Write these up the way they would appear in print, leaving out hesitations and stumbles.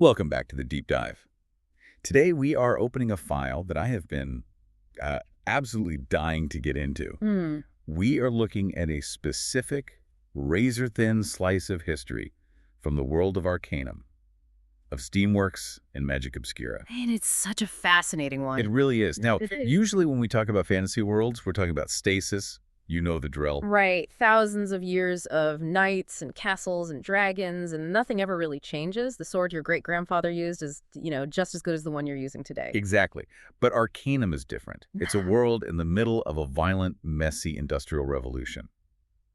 Welcome back to the Deep Dive. Today we are opening a file that I have been absolutely dying to get into. Hmm. We are looking at a specific, razor-thin slice of history from the world of Arcanum, of Steamworks and Magic Obscura. And it's such a fascinating one. It really is. Now, It is. usually when we talk about fantasy worlds, we're talking about stasis. You know the drill. Right. Thousands of years of knights and castles and dragons, and nothing ever really changes. The sword your great-grandfather used is, just as good as the one you're using today. Exactly. But Arcanum is different. It's a world in the middle of a violent, messy industrial revolution.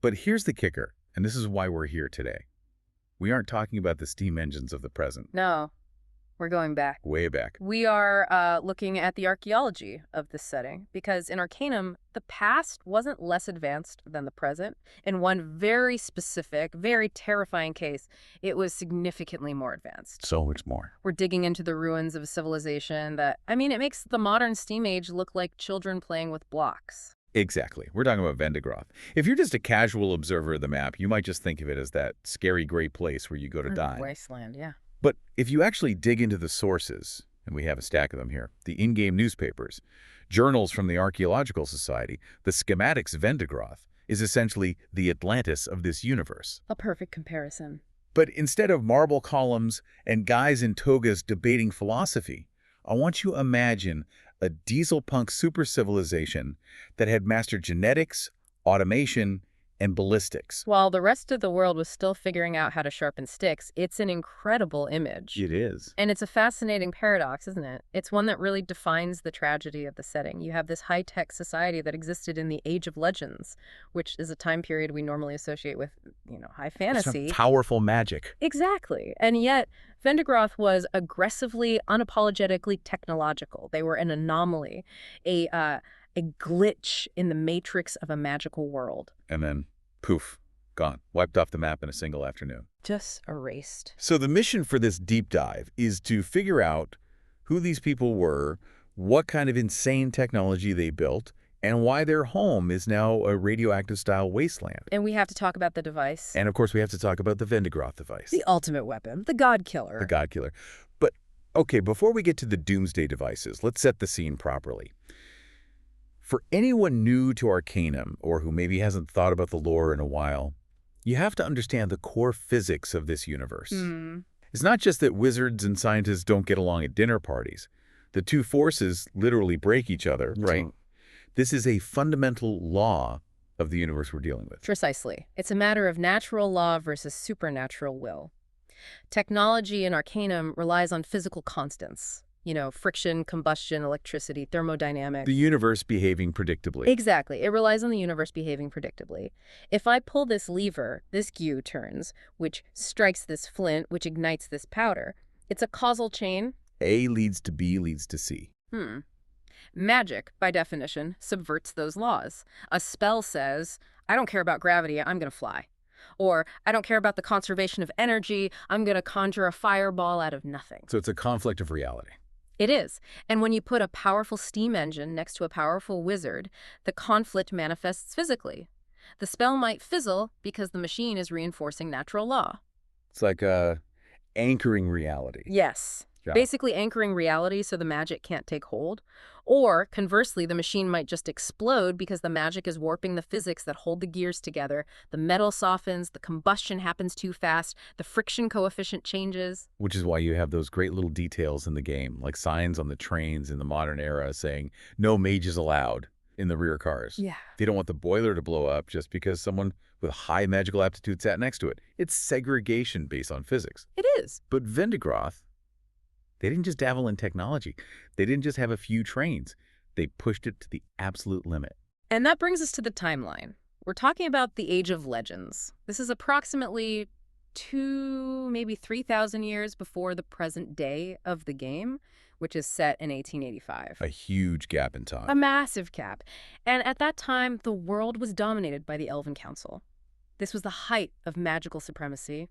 But here's the kicker, and this is why we're here today. We aren't talking about the steam engines of the present. No, we're going back. Way back. We are looking at the archaeology of this setting, because in Arcanum, the past wasn't less advanced than the present. In one very specific, very terrifying case, it was significantly more advanced. So much more. We're digging into the ruins of a civilization that, it makes the modern steam age look like children playing with blocks. Exactly. We're talking about Vendigroth. If you're just a casual observer of the map, you might just think of it as that scary gray place where you go to die. Wasteland, yeah. But if you actually dig into the sources, and we have a stack of them here, the in-game newspapers, journals from the Archaeological Society, the schematics Vendigroth is essentially the Atlantis of this universe. A perfect comparison. But instead of marble columns and guys in togas debating philosophy, I want you to imagine a diesel-punk super-civilization that had mastered genetics, automation, and ballistics. While the rest of the world was still figuring out how to sharpen sticks, it's an incredible image. It is. And it's a fascinating paradox, isn't it? It's one that really defines the tragedy of the setting. You have this high-tech society that existed in the Age of Legends, which is a time period we normally associate with, high fantasy. Some powerful magic. Exactly. And yet, Vendigroth was aggressively, unapologetically technological. They were an anomaly, a glitch in the matrix of a magical world. And then, poof, gone. Wiped off the map in a single afternoon. Just erased. So the mission for this deep dive is to figure out who these people were, what kind of insane technology they built, and why their home is now a radioactive-style wasteland. And we have to talk about the device. And, of course, we have to talk about the Vendigroth device. The ultimate weapon, the God Killer. The God Killer. But, okay, before we get to the Doomsday devices, let's set the scene properly. For anyone new to Arcanum, or who maybe hasn't thought about the lore in a while, you have to understand the core physics of this universe. It's not just that wizards and scientists don't get along at dinner parties. The two forces literally break each other, right? This is a fundamental law of the universe we're dealing with. Precisely. It's a matter of natural law versus supernatural will. Technology in Arcanum relies on physical constants. Friction, combustion, electricity, thermodynamics. The universe behaving predictably. Exactly. It relies on the universe behaving predictably. If I pull this lever, this gear turns, which strikes this flint, which ignites this powder. It's a causal chain. A leads to B leads to C. Magic, by definition, subverts those laws. A spell says, I don't care about gravity, I'm going to fly. Or, I don't care about the conservation of energy, I'm going to conjure a fireball out of nothing. So it's a conflict of reality. It is. And when you put a powerful steam engine next to a powerful wizard, the conflict manifests physically. The spell might fizzle because the machine is reinforcing natural law. It's like anchoring reality. Yes. Yeah. Basically anchoring reality so the magic can't take hold. Or, conversely, the machine might just explode because the magic is warping the physics that hold the gears together. The metal softens, the combustion happens too fast, the friction coefficient changes. Which is why you have those great little details in the game, like signs on the trains in the modern era saying, no mages allowed in the rear cars. Yeah. They don't want the boiler to blow up just because someone with high magical aptitude sat next to it. It's segregation based on physics. It is. But Vendigroth, they didn't just dabble in technology. They didn't just have a few trains. They pushed it to the absolute limit. And that brings us to the timeline. We're talking about the Age of Legends. This is approximately 2, maybe 3,000 years before the present day of the game, which is set in 1885. A huge gap in time. A massive gap. And at that time, the world was dominated by the Elven Council. This was the height of magical supremacy.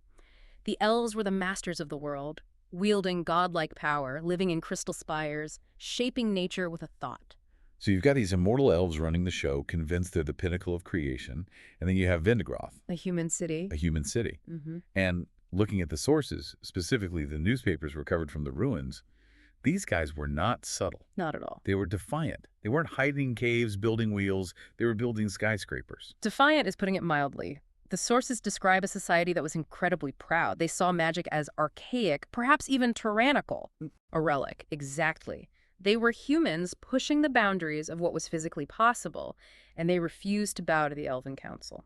The elves were the masters of the world, wielding godlike power, living in crystal spires, shaping nature with a thought. So you've got these immortal elves running the show, convinced they're the pinnacle of creation, and then you have Vendigroth. A human city. A human city. Mm-hmm. And looking at the sources, specifically the newspapers recovered from the ruins, these guys were not subtle. Not at all. They were defiant. They weren't hiding in caves, building wheels. They were building skyscrapers. Defiant is putting it mildly. The sources describe a society that was incredibly proud. They saw magic as archaic, perhaps even tyrannical. A relic, exactly. They were humans pushing the boundaries of what was physically possible, and they refused to bow to the Elven Council.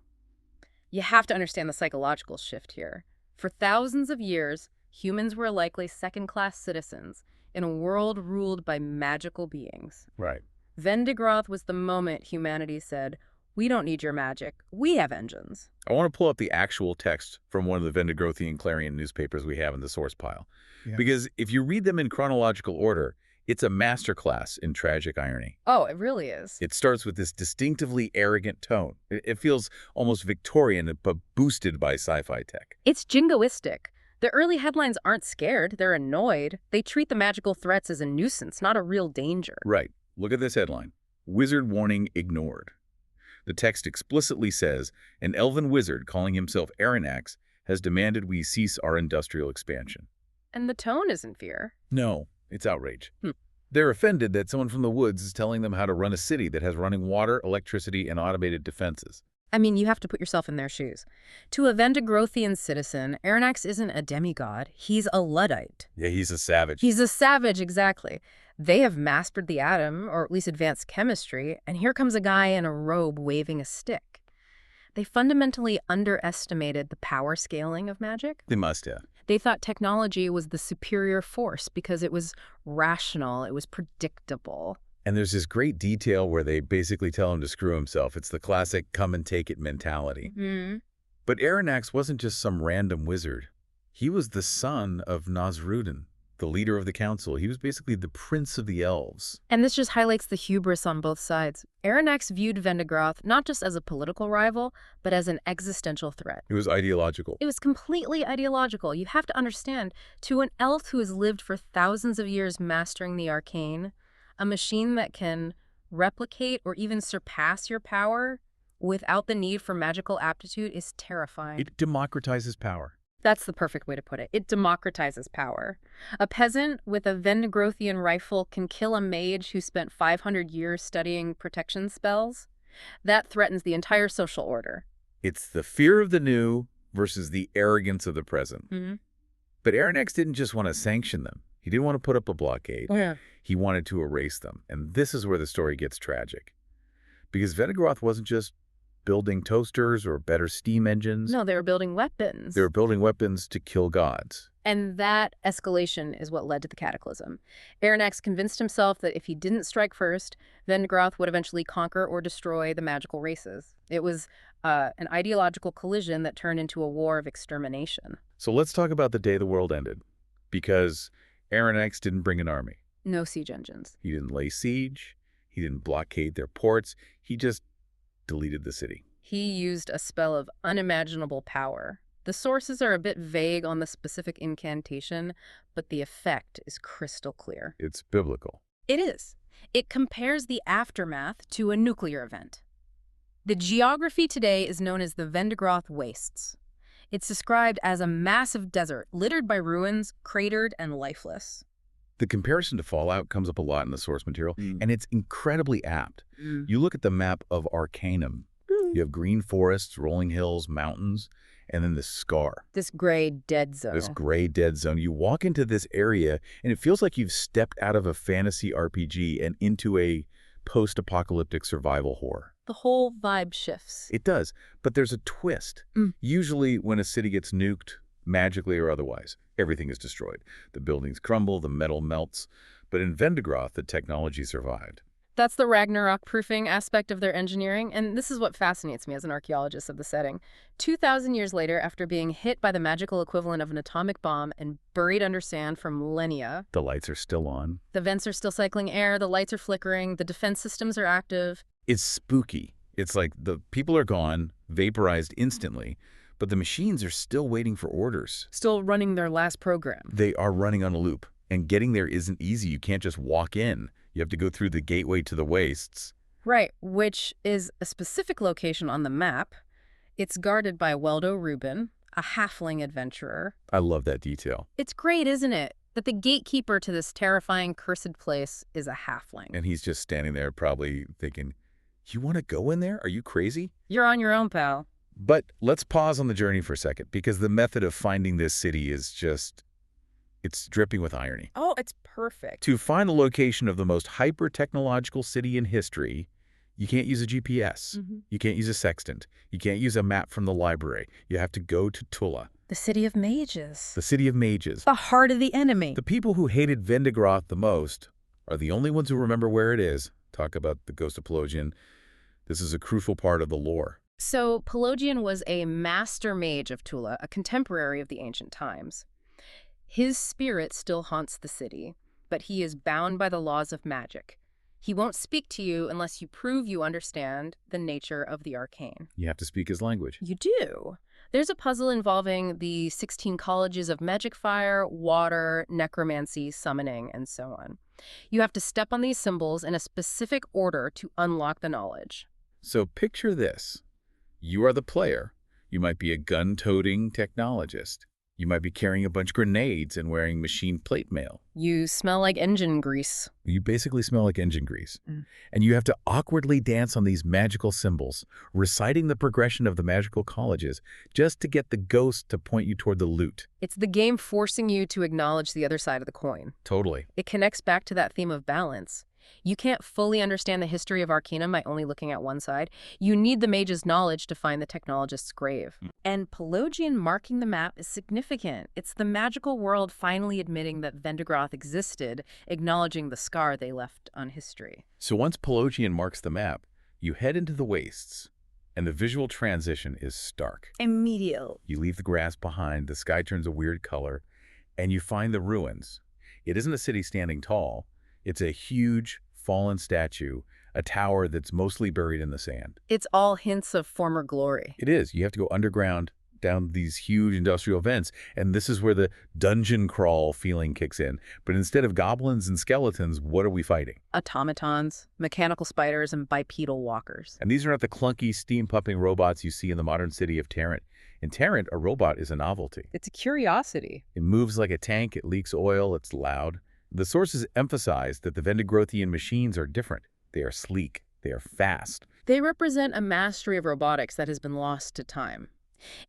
You have to understand the psychological shift here. For thousands of years, humans were likely second-class citizens in a world ruled by magical beings. Right. Vendigroth was the moment humanity said, "We don't need your magic. We have engines." I want to pull up the actual text from one of the Vendigrothian Clarion newspapers we have in the source pile. Yeah. Because if you read them in chronological order, it's a masterclass in tragic irony. Oh, it really is. It starts with this distinctively arrogant tone. It feels almost Victorian, but boosted by sci-fi tech. It's jingoistic. The early headlines aren't scared. They're annoyed. They treat the magical threats as a nuisance, not a real danger. Right. Look at this headline. Wizard warning ignored. The text explicitly says, an elven wizard calling himself Arronax has demanded we cease our industrial expansion. And the tone isn't fear. No, it's outrage. Hmm. They're offended that someone from the woods is telling them how to run a city that has running water, electricity, and automated defenses. I mean, you have to put yourself in their shoes. To a Vendigrothian citizen, Arronax isn't a demigod. He's a Luddite. Yeah, he's a savage. He's a savage, exactly. They have mastered the atom, or at least advanced chemistry, and here comes a guy in a robe waving a stick. They fundamentally underestimated the power scaling of magic. They must have. They thought technology was the superior force because it was rational, it was predictable. And there's this great detail where they basically tell him to screw himself. It's the classic come-and-take-it mentality. Mm-hmm. But Arronax wasn't just some random wizard. He was the son of Nasrudin, the leader of the council. He was basically the prince of the elves. And this just highlights the hubris on both sides. Arronax viewed Vendigroth not just as a political rival, but as an existential threat. It was ideological. It was completely ideological. You have to understand, to an elf who has lived for thousands of years mastering the arcane, a machine that can replicate or even surpass your power without the need for magical aptitude is terrifying. It democratizes power. That's the perfect way to put it. It democratizes power. A peasant with a Vendigrothian rifle can kill a mage who spent 500 years studying protection spells. That threatens the entire social order. It's the fear of the new versus the arrogance of the present. Mm-hmm. But Arronax didn't just want to sanction them. He didn't want to put up a blockade. Oh, yeah. He wanted to erase them. And this is where the story gets tragic. Because Vendigroth wasn't just building toasters or better steam engines. No, they were building weapons. They were building weapons to kill gods. And that escalation is what led to the cataclysm. Arronax convinced himself that if he didn't strike first, Vendigroth would eventually conquer or destroy the magical races. It was an ideological collision that turned into a war of extermination. So let's talk about the day the world ended. Because Arronax didn't bring an army. No siege engines. He didn't lay siege. He didn't blockade their ports. He just deleted the city. He used a spell of unimaginable power. The sources are a bit vague on the specific incantation, but the effect is crystal clear. It's biblical. It is. It compares the aftermath to a nuclear event. The geography today is known as the Vendigroth Wastes. It's described as a massive desert littered by ruins, cratered and lifeless. The comparison to Fallout comes up a lot in the source material, and it's incredibly apt. You look at the map of Arcanum. You have green forests, rolling hills, mountains, and then this scar. This gray dead zone. This gray dead zone. You walk into this area, and it feels like you've stepped out of a fantasy RPG and into a post-apocalyptic survival horror. The whole vibe shifts. It does, but there's a twist. Usually when a city gets nuked, magically or otherwise, everything is destroyed. The buildings crumble, the metal melts. But in Vendigroth, the technology survived. That's the Ragnarok proofing aspect of their engineering, and this is what fascinates me as an archaeologist of the setting. 2,000 years later, after being hit by the magical equivalent of an atomic bomb and buried under sand for millennia, The lights are still on. the vents are still cycling air, the lights are flickering, the defense systems are active. It's spooky. It's like the people are gone, vaporized instantly, but the machines are still waiting for orders. Still running their last program. They are running on a loop, and getting there isn't easy. You can't just walk in. You have to go through the gateway to the wastes. Right, which is a specific location on the map. It's guarded by Weldo Rubin, a halfling adventurer. I love that detail. It's great, isn't it? That the gatekeeper to this terrifying, cursed place is a halfling. And he's just standing there probably thinking, you want to go in there? Are you crazy? You're on your own, pal. But let's pause on the journey for a second, because the method of finding this city is just, it's dripping with irony. Oh, it's perfect. To find the location of the most hyper-technological city in history, you can't use a GPS. You can't use a sextant. You can't use a map from the library. You have to go to Tula. The city of mages. The city of mages. The heart of the enemy. The people who hated Vendigroth the most are the only ones who remember where it is. Talk about the ghost of Pelagian. This is a crucial part of the lore. So, Pelagian was a master mage of Tula, a contemporary of the ancient times. His spirit still haunts the city, but he is bound by the laws of magic. He won't speak to you unless you prove you understand the nature of the arcane. You have to speak his language. You do. There's a puzzle involving the 16 colleges of magic fire, water, necromancy, summoning, and so on. You have to step on these symbols in a specific order to unlock the knowledge. So picture this. You are the player. You might be a gun-toting technologist. You might be carrying a bunch of grenades and wearing machine plate mail. You smell like engine grease. You basically smell like engine grease. And you have to awkwardly dance on these magical symbols, reciting the progression of the magical colleges, just to get the ghost to point you toward the loot. It's the game forcing you to acknowledge the other side of the coin. Totally. It connects back to that theme of balance. You can't fully understand the history of Arcanum by only looking at one side. You need the mage's knowledge to find the technologist's grave. And Pelagian marking the map is significant. It's the magical world finally admitting that Vendigroth existed, acknowledging the scar they left on history. So once Pelagian marks the map, you head into the wastes, and the visual transition is stark. Immediate. You leave the grass behind, the sky turns a weird color, and you find the ruins. It isn't a city standing tall. It's a huge, fallen statue, a tower that's mostly buried in the sand. It's all hints of former glory. It is. You have to go underground, down these huge industrial vents, and this is where the dungeon crawl feeling kicks in. But instead of goblins and skeletons, what are we fighting? Automatons, mechanical spiders, and bipedal walkers. And these are not the clunky, steam-pumping robots you see in the modern city of Tarant. In Tarant, a robot is a novelty. It's a curiosity. It moves like a tank, it leaks oil, it's loud. The sources emphasize that the Vendigrothian machines are different. They are sleek. They are fast. They represent a mastery of robotics that has been lost to time.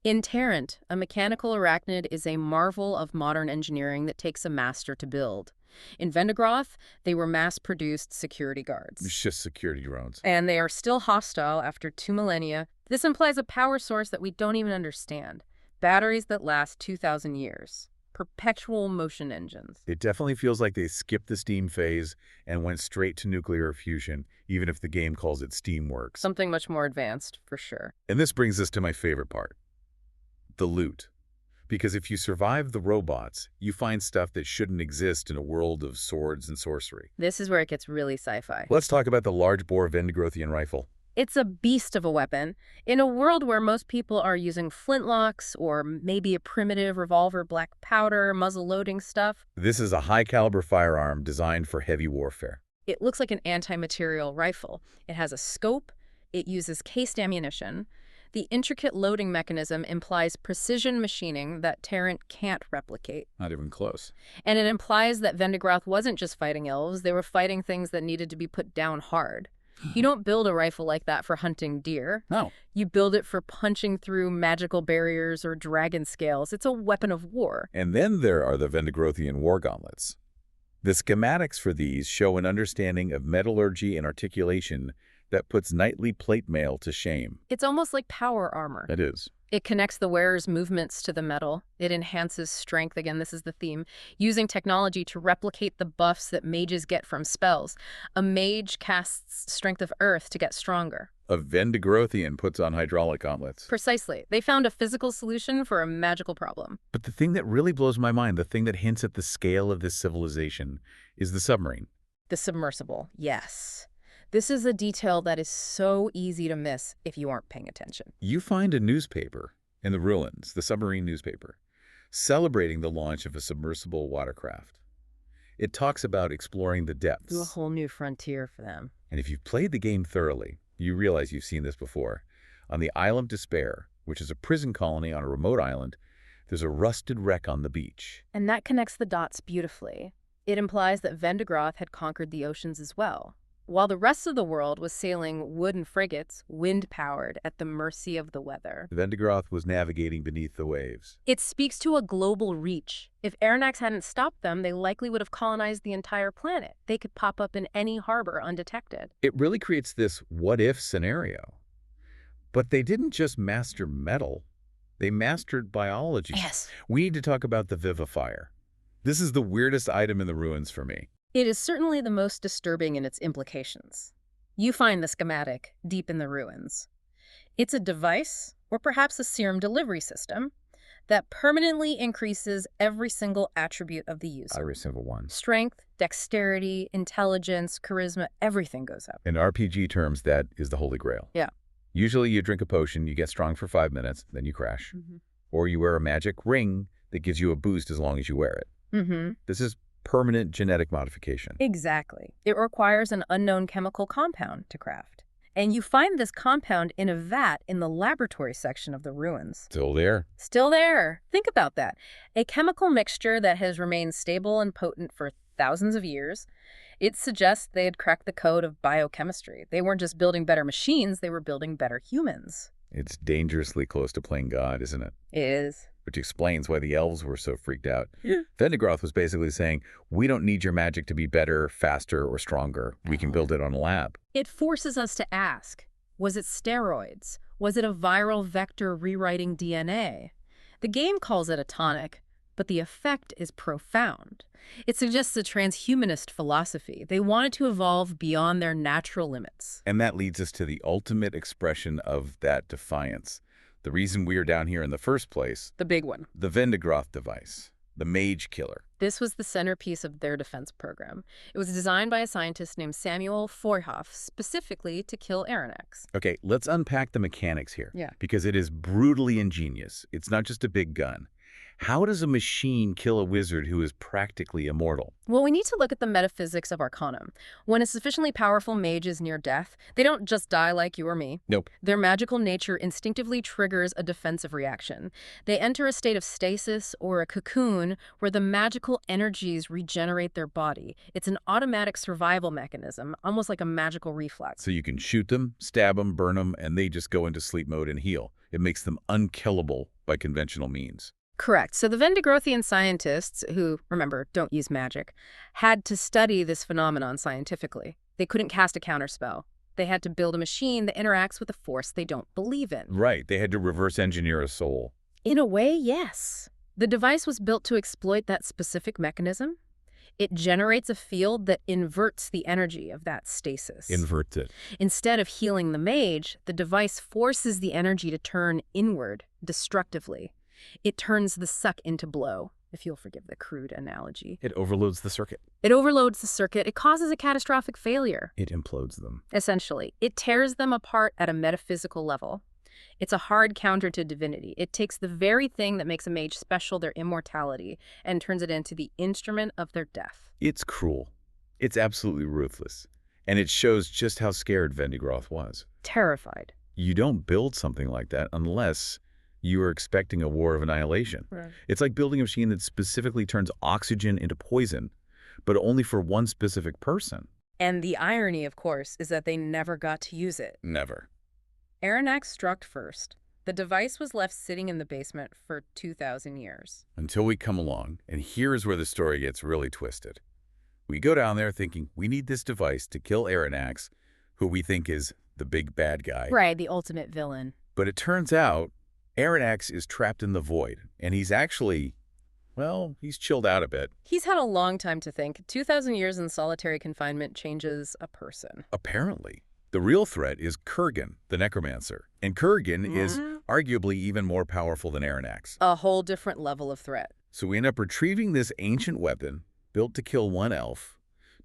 In Tarant, a mechanical arachnid is a marvel of modern engineering that takes a master to build. In Vendigroth, they were mass-produced security guards. It's just security drones. And they are still hostile after 2 millennia. This implies a power source that we don't even understand. Batteries that last 2,000 years. Perpetual motion engines. It definitely feels like they skipped the steam phase and went straight to nuclear fusion, even if the game calls it Steamworks. Something much more advanced, for sure. And this brings us to my favorite part. The loot. Because if you survive the robots, you find stuff that shouldn't exist in a world of swords and sorcery. This is where it gets really sci-fi. Let's talk about the large-bore Vendigrothian rifle. It's a beast of a weapon. In a world where most people are using flintlocks or maybe a primitive revolver, black powder, muzzle-loading stuff. This is a high-caliber firearm designed for heavy warfare. It looks like an anti-material rifle. It has a scope. It uses cased ammunition. The intricate loading mechanism implies precision machining that Tarant can't replicate. Not even close. And it implies that Vendigroth wasn't just fighting elves. They were fighting things that needed to be put down hard. You don't build a rifle like that for hunting deer. No. You build it for punching through magical barriers or dragon scales. It's a weapon of war. And then there are the Vendigrothian war gauntlets. The schematics for these show an understanding of metallurgy and articulation that puts knightly plate mail to shame. It's almost like power armor. It is. It connects the wearer's movements to the metal. It enhances strength, again, this is the theme, using technology to replicate the buffs that mages get from spells. A mage casts Strength of Earth to get stronger. A Vendigrothian puts on hydraulic gauntlets. Precisely. They found a physical solution for a magical problem. But the thing that really blows my mind, the thing that hints at the scale of this civilization, is the submarine. The submersible, yes. This is a detail that is so easy to miss if you aren't paying attention. You find a newspaper in the ruins, the submarine newspaper, celebrating the launch of a submersible watercraft. It talks about exploring the depths. A whole new frontier for them. And if you've played the game thoroughly, you realize you've seen this before. On the Isle of Despair, which is a prison colony on a remote island. There's a rusted wreck on the beach. And that connects the dots beautifully. It implies that Vendigroth had conquered the oceans as well, while the rest of the world was sailing wooden frigates, wind-powered, at the mercy of the weather. Vendigroth was navigating beneath the waves. It speaks to a global reach. If Arronax hadn't stopped them, they likely would have colonized the entire planet. They could pop up in any harbor undetected. It really creates this what-if scenario. But they didn't just master metal. They mastered biology. Yes. We need to talk about the vivifier. This is the weirdest item in the ruins for me. It is certainly the most disturbing in its implications. You find the schematic deep in the ruins. It's a device, or perhaps a serum delivery system, that permanently increases every single attribute of the user. Every single one. Strength, dexterity, intelligence, charisma, everything goes up. In RPG terms, that is the holy grail. Yeah. Usually you drink a potion, you get strong for 5 minutes, then you crash. Or you wear a magic ring that gives you a boost as long as you wear it. This is permanent genetic modification. Exactly. It requires an unknown chemical compound to craft. And you find this compound in a vat in the laboratory section of the ruins. Still there. Still there. Think about that. A chemical mixture that has remained stable and potent for thousands of years. It suggests they had cracked the code of biochemistry. They weren't just building better machines, they were building better humans. It's dangerously close to playing God, isn't it? It is. Which explains why the elves were so freaked out. Vendigroth was basically saying, we don't need your magic to be better, faster, or stronger. We can build it on a lab. It forces us to ask, was it steroids? Was it a viral vector rewriting DNA? The game calls it a tonic, but the effect is profound. It suggests a transhumanist philosophy. They wanted to evolve beyond their natural limits. And that leads us to the ultimate expression of that defiance. The reason we are down here in the first place. The big one. The Vendigroth Device. The Mage Killer. This was the centerpiece of their defense program. It was designed by a scientist named Samuel Feuerhoff, specifically to kill Arronax. Okay, let's unpack the mechanics here. Yeah. Because it is brutally ingenious. It's not just a big gun. How does a machine kill a wizard who is practically immortal? Well, we need to look at the metaphysics of Arcanum. When a sufficiently powerful mage is near death, they don't just die like you or me. Nope. Their magical nature instinctively triggers a defensive reaction. They enter a state of stasis or a cocoon where the magical energies regenerate their body. It's an automatic survival mechanism, almost like a magical reflex. So you can shoot them, stab them, burn them, and they just go into sleep mode and heal. It makes them unkillable by conventional means. Correct. So the Vendigrothian scientists, who, remember, don't use magic, had to study this phenomenon scientifically. They couldn't cast a counterspell. They had to build a machine that interacts with a force they don't believe in. Right. They had to reverse engineer a soul. In a way, yes. The device was built to exploit that specific mechanism. It generates a field that inverts the energy of that stasis. Inverts it. Instead of healing the mage, the device forces the energy to turn inward, destructively. It turns the suck into blow, if you'll forgive the crude analogy. It overloads the circuit. It overloads the circuit. It causes a catastrophic failure. It implodes them. Essentially, it tears them apart at a metaphysical level. It's a hard counter to divinity. It takes the very thing that makes a mage special, their immortality, and turns it into the instrument of their death. It's cruel. It's absolutely ruthless. And it shows just how scared Vendigroth was. Terrified. You don't build something like that unless you are expecting a war of annihilation. Right. It's like building a machine that specifically turns oxygen into poison, but only for one specific person. And the irony, of course, is that they never got to use it. Never. Arronax struck first. The device was left sitting in the basement for 2,000 years. Until we come along, and here's where the story gets really twisted. We go down there thinking we need this device to kill Arronax, who we think is the big bad guy. Right, the ultimate villain. But it turns out Arronax is trapped in the void, and he's actually, well, he's chilled out a bit. He's had a long time to think. 2,000 years in solitary confinement changes a person. Apparently. The real threat is Kurgan, the necromancer. And Kurgan is arguably even more powerful than Arronax. A whole different level of threat. So we end up retrieving this ancient weapon, built to kill one elf,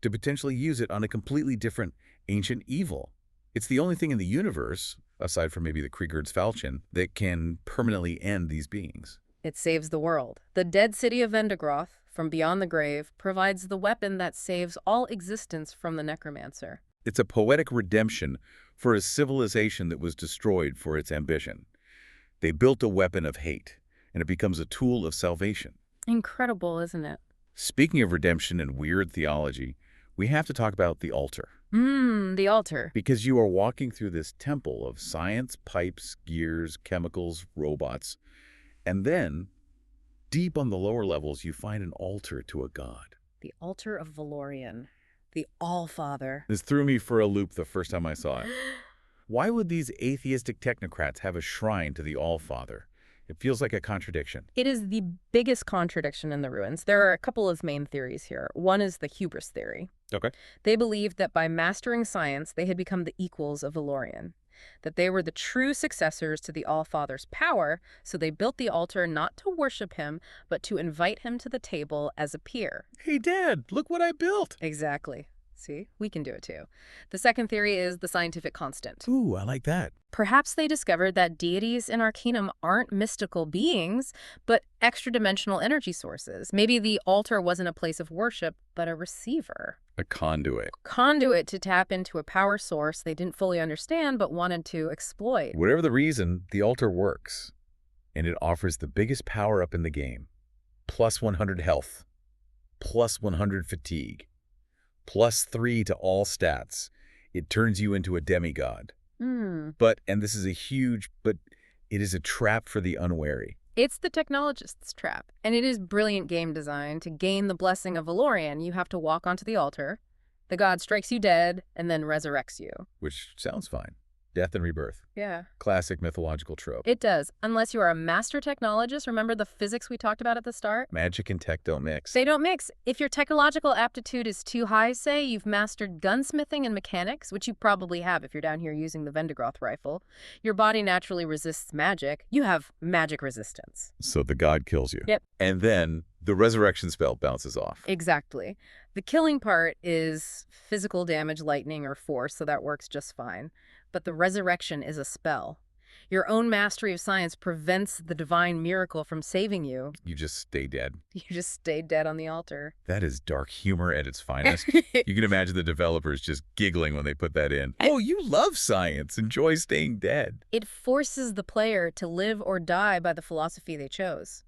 to potentially use it on a completely different ancient evil. It's the only thing in the universe, aside from maybe the Kriegerd's Falchion, that can permanently end these beings. It saves the world. The dead city of Vendigroth, from beyond the grave, provides the weapon that saves all existence from the necromancer. It's a poetic redemption for a civilization that was destroyed for its ambition. They built a weapon of hate, and it becomes a tool of salvation. Incredible, isn't it? Speaking of redemption and weird theology, we have to talk about the altar. The altar. Because you are walking through this temple of science, pipes, gears, chemicals, robots, and then, deep on the lower levels, you find an altar to a god. The altar of Valorian. The All-Father. This threw me for a loop the first time I saw it. Why would these atheistic technocrats have a shrine to the All-Father? It feels like a contradiction. It is the biggest contradiction in the ruins. There are a couple of main theories here. One is the hubris theory. Okay. They believed that by mastering science, they had become the equals of Valorian, that they were the true successors to the All-Father's power, so they built the altar not to worship him, but to invite him to the table as a peer. Hey, Dad, look what I built. Exactly. See, we can do it too. The second theory is the scientific constant. Ooh, I like that. Perhaps they discovered that deities in our kingdom aren't mystical beings, but extra-dimensional energy sources. Maybe the altar wasn't a place of worship, but a receiver. A conduit. Conduit to tap into a power source they didn't fully understand but wanted to exploit. Whatever the reason, the altar works. And it offers the biggest power-up in the game. Plus 100 health. Plus 100 fatigue. Plus 3 to all stats. It turns you into a demigod. But, and this is a huge, but it is a trap for the unwary. It's the technologist's trap, and it is brilliant game design. To gain the blessing of Valorian, you have to walk onto the altar. The god strikes you dead and then resurrects you. Which sounds fine. Death and rebirth. Yeah. Classic mythological trope. It does, unless you are a master technologist. Remember the physics we talked about at the start? Magic and tech don't mix. They don't mix. If your technological aptitude is too high, say, you've mastered gunsmithing and mechanics, which you probably have if you're down here using the Vendigroth rifle, your body naturally resists magic. You have magic resistance. So the god kills you. Yep. And then the resurrection spell bounces off. Exactly. The killing part is physical damage, lightning, or force, so that works just fine. But the resurrection is a spell. Your own mastery of science prevents the divine miracle from saving you. You just stay dead. You just stay dead on the altar. That is dark humor at its finest. You can imagine the developers just giggling when they put that in. Oh, you love science. Enjoy staying dead. It forces the player to live or die by the philosophy they chose.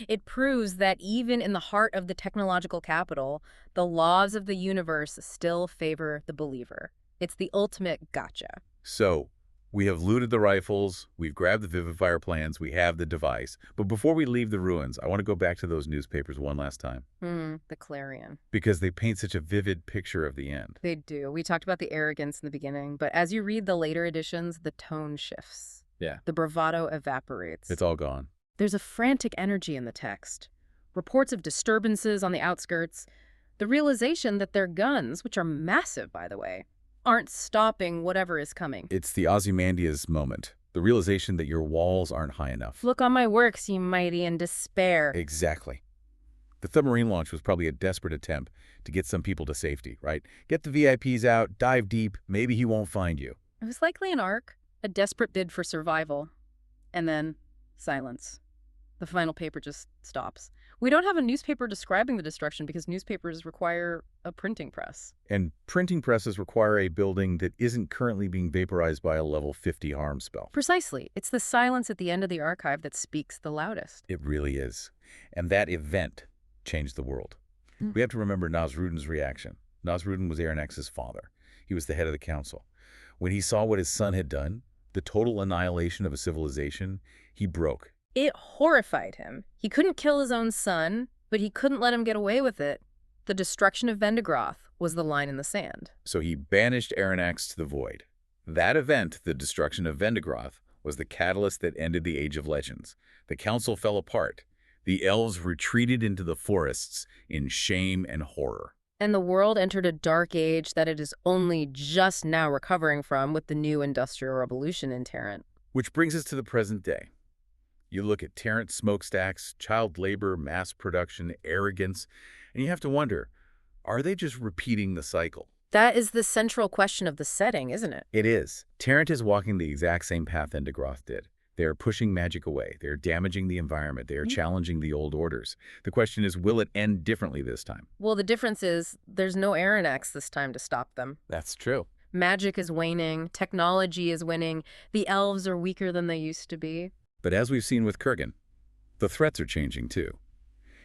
It proves that even in the heart of the technological capital, the laws of the universe still favor the believer. It's the ultimate gotcha. So, we have looted the rifles, we've grabbed the vivifier plans, we have the device. But before we leave the ruins, I want to go back to those newspapers one last time. The Clarion. Because they paint such a vivid picture of the end. They do. We talked about the arrogance in the beginning, but as you read the later editions, the tone shifts. Yeah. The bravado evaporates. It's all gone. There's a frantic energy in the text. Reports of disturbances on the outskirts. The realization that their guns, which are massive, by the way, aren't stopping whatever is coming. It's the Ozymandias moment. The realization that your walls aren't high enough. Look on my works, ye mighty, in despair. Exactly. The submarine launch was probably a desperate attempt to get some people to safety, right? Get the VIPs out, dive deep, maybe he won't find you. It was likely an arc, a desperate bid for survival. And then silence. The final paper just stops. We don't have a newspaper describing the destruction because newspapers require a printing press. And printing presses require a building that isn't currently being vaporized by a level 50 harm spell. Precisely. It's the silence at the end of the archive that speaks the loudest. It really is. And that event changed the world. We have to remember Nasrudin's reaction. Nasrudin was Arronax's father. He was the head of the council. When he saw what his son had done, the total annihilation of a civilization, he broke. It horrified him. He couldn't kill his own son, but he couldn't let him get away with it. The destruction of Vendigroth was the line in the sand. So he banished Arronax to the void. That event, the destruction of Vendigroth, was the catalyst that ended the Age of Legends. The council fell apart. The elves retreated into the forests in shame and horror. And the world entered a dark age that it is only just now recovering from with the new Industrial Revolution in Tarant. Which brings us to the present day. You look at Tarant smokestacks, child labor, mass production, arrogance, and you have to wonder, are they just repeating the cycle? That is the central question of the setting, isn't it? It is. Tarant is walking the exact same path Vendigroth did. They are pushing magic away. They are damaging the environment. They are challenging the old orders. The question is, will it end differently this time? Well, the difference is there's no Arronax this time to stop them. That's true. Magic is waning. Technology is winning. The elves are weaker than they used to be. But as we've seen with Kurgan, the threats are changing too.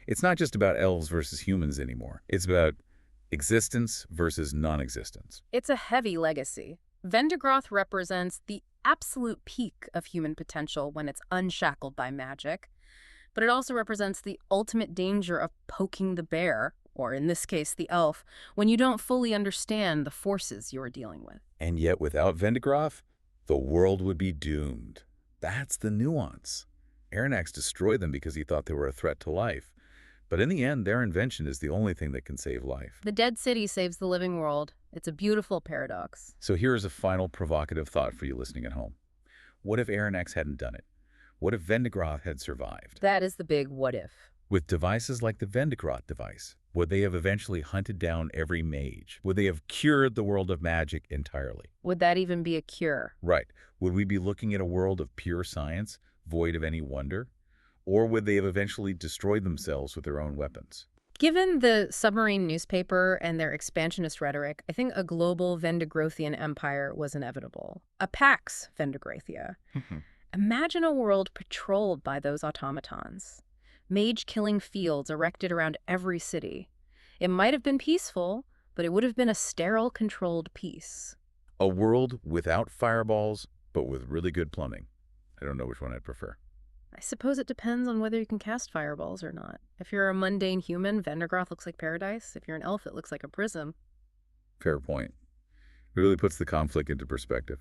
It's not just about elves versus humans anymore. It's about existence versus non-existence. It's a heavy legacy. Vendigroth represents the absolute peak of human potential when it's unshackled by magic, but it also represents the ultimate danger of poking the bear, or in this case, the elf, when you don't fully understand the forces you're dealing with. And yet, without Vendigroth, the world would be doomed. That's the nuance. Arronax destroyed them because he thought they were a threat to life. But in the end, their invention is the only thing that can save life. The dead city saves the living world. It's a beautiful paradox. So here is a final provocative thought for you listening at home. What if Arronax hadn't done it? What if Vendigroth had survived? That is the big what if. With devices like the Vendigroth Device, would they have eventually hunted down every mage? Would they have cured the world of magic entirely? Would that even be a cure? Right. Would we be looking at a world of pure science, void of any wonder? Or would they have eventually destroyed themselves with their own weapons? Given the submarine newspaper and their expansionist rhetoric, I think a global Vendigrothian empire was inevitable. A Pax Vendigrothia. Imagine a world patrolled by those automatons. Mage-killing fields erected around every city. It might have been peaceful, but it would have been a sterile, controlled peace. A world without fireballs, but with really good plumbing. I don't know which one I'd prefer. I suppose it depends on whether you can cast fireballs or not. If you're a mundane human, Vendigroth looks like paradise. If you're an elf, it looks like a prison. Fair point. It really puts the conflict into perspective.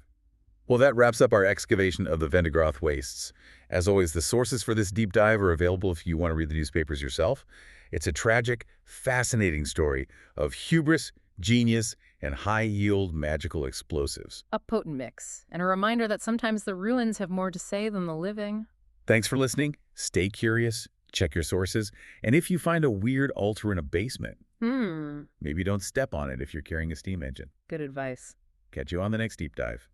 Well, that wraps up our excavation of the Vendigroth wastes. As always, the sources for this deep dive are available if you want to read the newspapers yourself. It's a tragic, fascinating story of hubris, genius, and high-yield magical explosives. A potent mix, and a reminder that sometimes the ruins have more to say than the living. Thanks for listening. Stay curious, check your sources, and if you find a weird altar in a basement, maybe don't step on it if you're carrying a steam engine. Good advice. Catch you on the next deep dive.